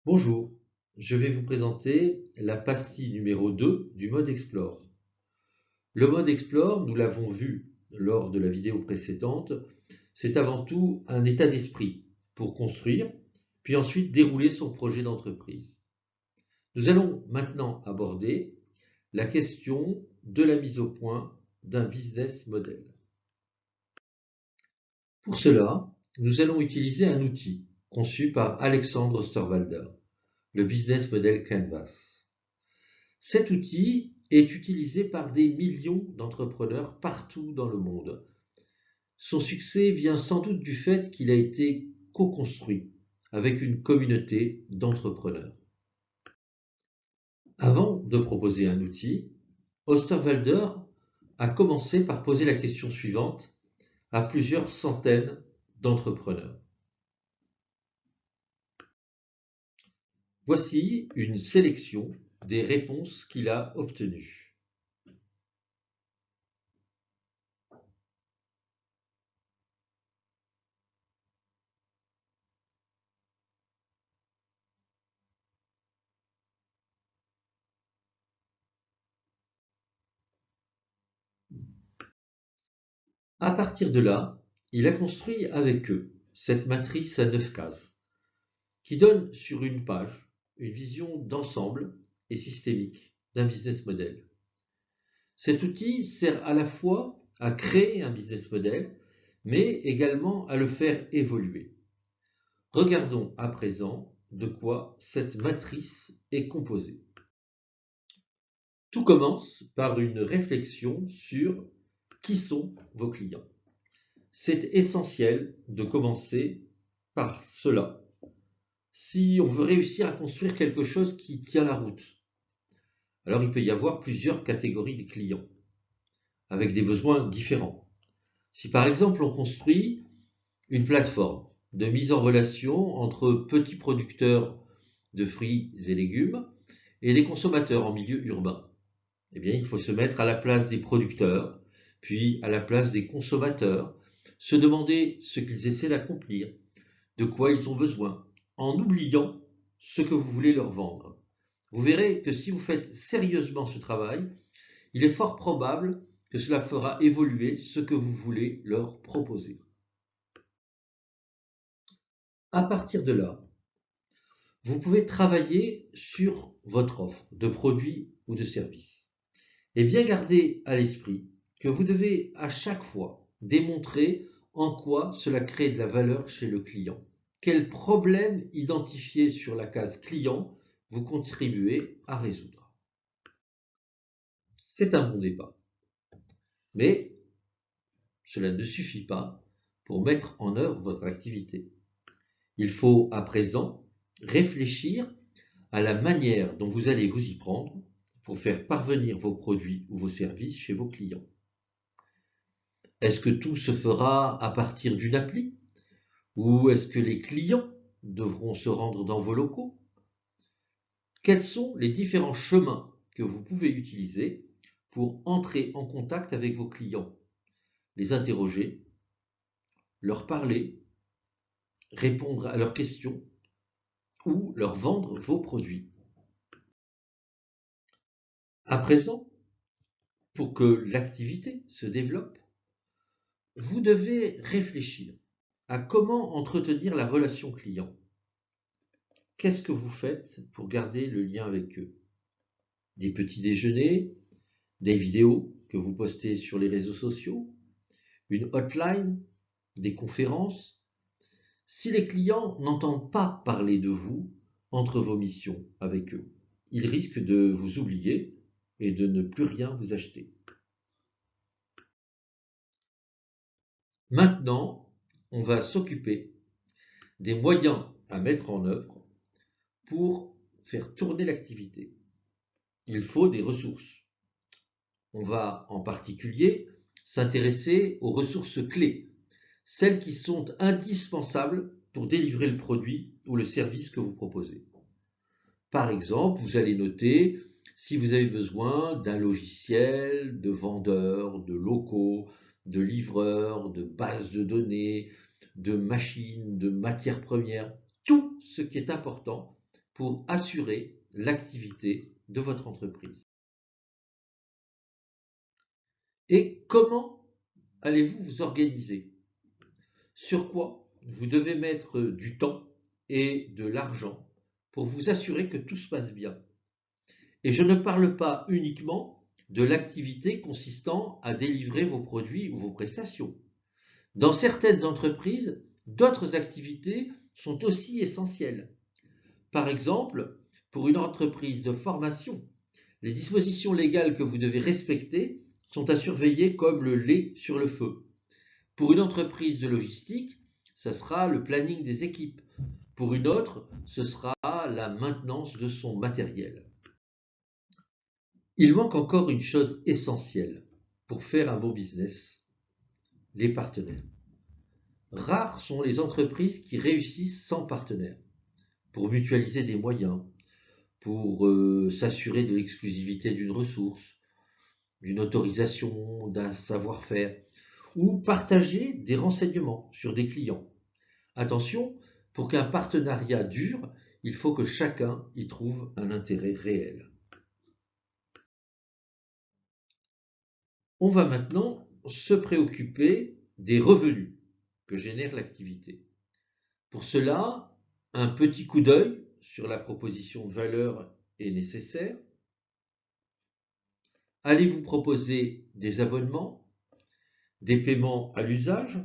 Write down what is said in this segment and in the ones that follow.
Bonjour, je vais vous présenter la pastille numéro 2 du mode Explore. Le mode Explore, nous l'avons vu lors de la vidéo précédente, c'est avant tout un état d'esprit pour construire, puis ensuite dérouler son projet d'entreprise. Nous allons maintenant aborder la question de la mise au point d'un business model. Pour cela, nous allons utiliser un outil conçu par Alexandre Osterwalder, le Business Model Canvas. Cet outil est utilisé par des millions d'entrepreneurs partout dans le monde. Son succès vient sans doute du fait qu'il a été co-construit avec une communauté d'entrepreneurs. Avant de proposer un outil, Osterwalder a commencé par poser la question suivante à plusieurs centaines d'entrepreneurs. Voici une sélection des réponses qu'il a obtenues. À partir de là, il a construit avec eux cette matrice à 9 cases qui donne sur une page une vision d'ensemble et systémique d'un business model. Cet outil sert à la fois à créer un business model, mais également à le faire évoluer. Regardons à présent de quoi cette matrice est composée. Tout commence par une réflexion sur qui sont vos clients. C'est essentiel de commencer par cela si on veut réussir à construire quelque chose qui tient la route. Alors il peut y avoir plusieurs catégories de clients avec des besoins différents. Si par exemple on construit une plateforme de mise en relation entre petits producteurs de fruits et légumes et des consommateurs en milieu urbain, eh bien il faut se mettre à la place des producteurs, puis à la place des consommateurs, se demander ce qu'ils essaient d'accomplir, de quoi ils ont besoin, en oubliant ce que vous voulez leur vendre. Vous verrez que si vous faites sérieusement ce travail, il est fort probable que cela fera évoluer ce que vous voulez leur proposer. À partir de là, vous pouvez travailler sur votre offre de produits ou de services. Et bien garder à l'esprit que vous devez à chaque fois démontrer en quoi cela crée de la valeur chez le client. Quel problème identifié sur la case client vous contribuez à résoudre. C'est un bon départ. Mais cela ne suffit pas pour mettre en œuvre votre activité. Il faut à présent réfléchir à la manière dont vous allez vous y prendre pour faire parvenir vos produits ou vos services chez vos clients. Est-ce que tout se fera à partir d'une appli? Ou est-ce que les clients devront se rendre dans vos locaux? Quels sont les différents chemins que vous pouvez utiliser pour entrer en contact avec vos clients? Les interroger, leur parler, répondre à leurs questions ou leur vendre vos produits. À présent, pour que l'activité se développe, vous devez réfléchir à comment entretenir la relation client. Qu'est-ce que vous faites pour garder le lien avec eux? Des petits déjeuners, des vidéos que vous postez sur les réseaux sociaux, une hotline, des conférences. Si les clients n'entendent pas parler de vous entre vos missions avec eux, ils risquent de vous oublier et de ne plus rien vous acheter. Maintenant, on va s'occuper des moyens à mettre en œuvre pour faire tourner l'activité. Il faut des ressources. On va en particulier s'intéresser aux ressources clés, celles qui sont indispensables pour délivrer le produit ou le service que vous proposez. Par exemple, vous allez noter si vous avez besoin d'un logiciel, de vendeurs, de locaux, de livreurs, de bases de données, de machines, de matières premières, tout ce qui est important pour assurer l'activité de votre entreprise. Et comment allez-vous vous organiser? Sur quoi vous devez mettre du temps et de l'argent pour vous assurer que tout se passe bien? Et je ne parle pas uniquement de l'activité consistant à délivrer vos produits ou vos prestations. Dans certaines entreprises, d'autres activités sont aussi essentielles. Par exemple, pour une entreprise de formation, les dispositions légales que vous devez respecter sont à surveiller comme le lait sur le feu. Pour une entreprise de logistique, ce sera le planning des équipes. Pour une autre, ce sera la maintenance de son matériel. Il manque encore une chose essentielle pour faire un bon business, les partenaires. Rares sont les entreprises qui réussissent sans partenaires, pour mutualiser des moyens, pour s'assurer de l'exclusivité d'une ressource, d'une autorisation, d'un savoir-faire, ou partager des renseignements sur des clients. Attention, pour qu'un partenariat dure, il faut que chacun y trouve un intérêt réel. On va maintenant se préoccuper des revenus que génère l'activité. Pour cela, un petit coup d'œil sur la proposition de valeur est nécessaire. Allez-vous proposer des abonnements, des paiements à l'usage?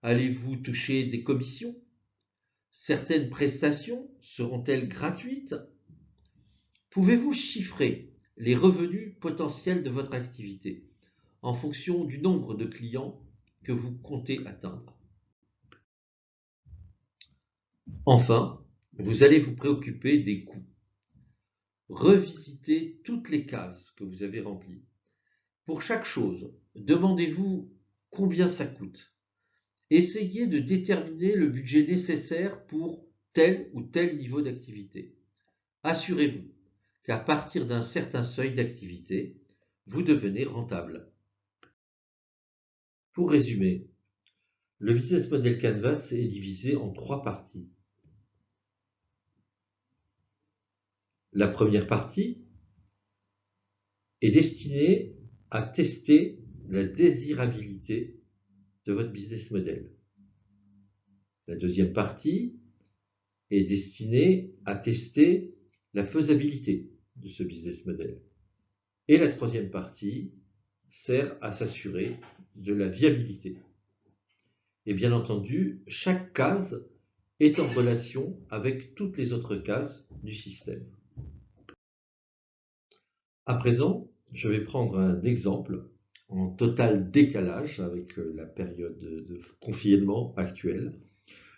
Allez-vous toucher des commissions? Certaines prestations seront-elles gratuites? Pouvez-vous chiffrer les revenus potentiels de votre activité en fonction du nombre de clients que vous comptez atteindre? Enfin, vous allez vous préoccuper des coûts. Revisitez toutes les cases que vous avez remplies. Pour chaque chose, demandez-vous combien ça coûte. Essayez de déterminer le budget nécessaire pour tel ou tel niveau d'activité. Assurez-vous qu'à partir d'un certain seuil d'activité, vous devenez rentable. Pour résumer, le Business Model Canvas est divisé en 3 parties. La première partie est destinée à tester la désirabilité de votre business model. La deuxième partie est destinée à tester la faisabilité de ce business model. Et la troisième partie sert à s'assurer de la viabilité. Et bien entendu, chaque case est en relation avec toutes les autres cases du système. À présent, je vais prendre un exemple en total décalage avec la période de confinement actuelle,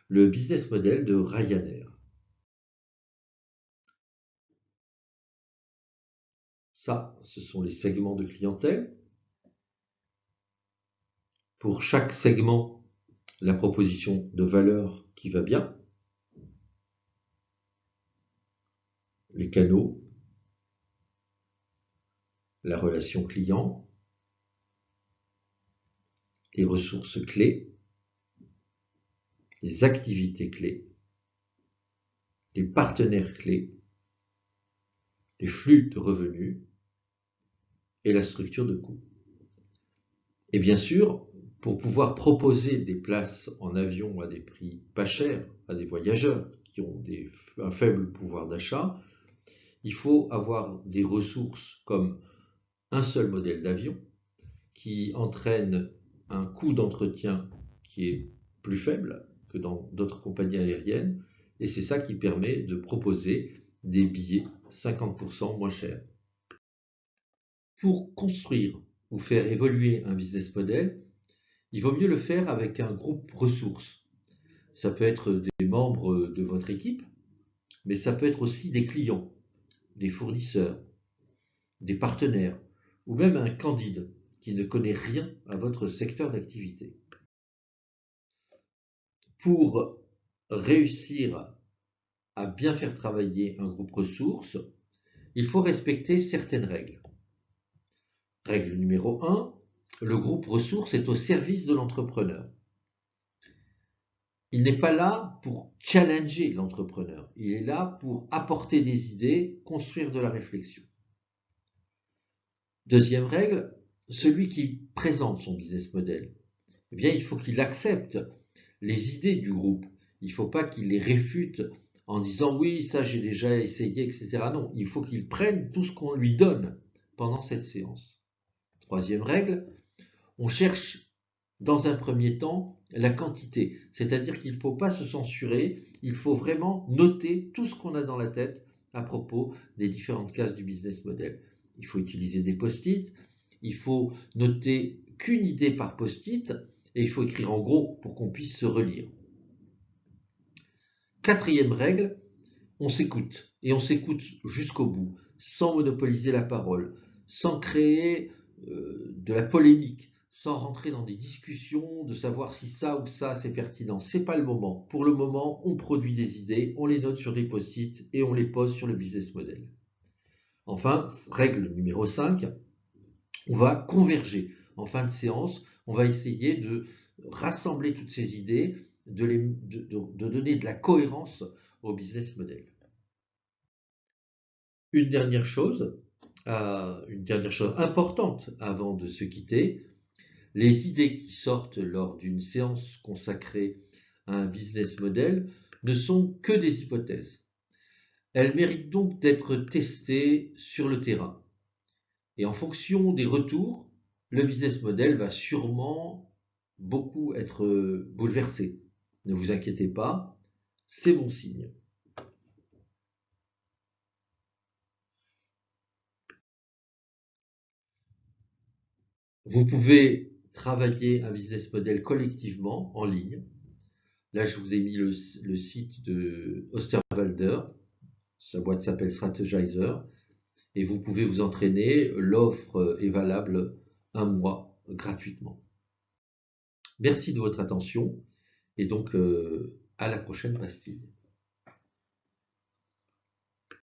le business model de Ryanair. Ça, ce sont les segments de clientèle. Pour chaque segment, la proposition de valeur qui va bien, les canaux, la relation client, les ressources clés, les activités clés, les partenaires clés, les flux de revenus et la structure de coûts. Et bien sûr, pour pouvoir proposer des places en avion à des prix pas chers à des voyageurs qui ont un faible pouvoir d'achat, il faut avoir des ressources comme un seul modèle d'avion qui entraîne un coût d'entretien qui est plus faible que dans d'autres compagnies aériennes, et c'est ça qui permet de proposer des billets 50% moins chers. Pour construire ou faire évoluer un business model, il vaut mieux le faire avec un groupe ressources. Ça peut être des membres de votre équipe, mais ça peut être aussi des clients, des fournisseurs, des partenaires, ou même un candide qui ne connaît rien à votre secteur d'activité. Pour réussir à bien faire travailler un groupe ressources, il faut respecter certaines règles. Règle numéro 1, le groupe ressources est au service de l'entrepreneur. il n'est pas là pour challenger l'entrepreneur, il est là pour apporter des idées, construire de la réflexion. Deuxième règle, celui qui présente son business model, eh bien, il faut qu'il accepte les idées du groupe. Il ne faut pas qu'il les réfute en disant oui, ça j'ai déjà essayé, etc. Non, il faut qu'il prenne tout ce qu'on lui donne pendant cette séance. Troisième règle, on cherche dans un premier temps la quantité, c'est-à-dire qu'il ne faut pas se censurer, il faut vraiment noter tout ce qu'on a dans la tête à propos des différentes cases du business model. Il faut utiliser des post-it, il faut noter qu'une idée par post-it et il faut écrire en gros pour qu'on puisse se relire. Quatrième règle, on s'écoute et on s'écoute jusqu'au bout, sans monopoliser la parole, sans créer de la polémique, sans rentrer dans des discussions de savoir si ça ou ça c'est pertinent. C'est pas le moment. Pour le moment, on produit des idées, on les note sur des post-it et on les pose sur le business model. Enfin, règle numéro 5, on va converger. En fin de séance, on va essayer de rassembler toutes ces idées, de donner de la cohérence au business model. Une dernière chose importante avant de se quitter, les idées qui sortent lors d'une séance consacrée à un business model ne sont que des hypothèses. Elles méritent donc d'être testées sur le terrain. Et en fonction des retours, le business model va sûrement beaucoup être bouleversé. Ne vous inquiétez pas, c'est bon signe. Vous pouvez travailler un business model collectivement en ligne. Là, je vous ai mis le site de Osterwalder. Sa boîte s'appelle Strategizer. Et vous pouvez vous entraîner. L'offre est valable un mois gratuitement. Merci de votre attention et donc à la prochaine pastille.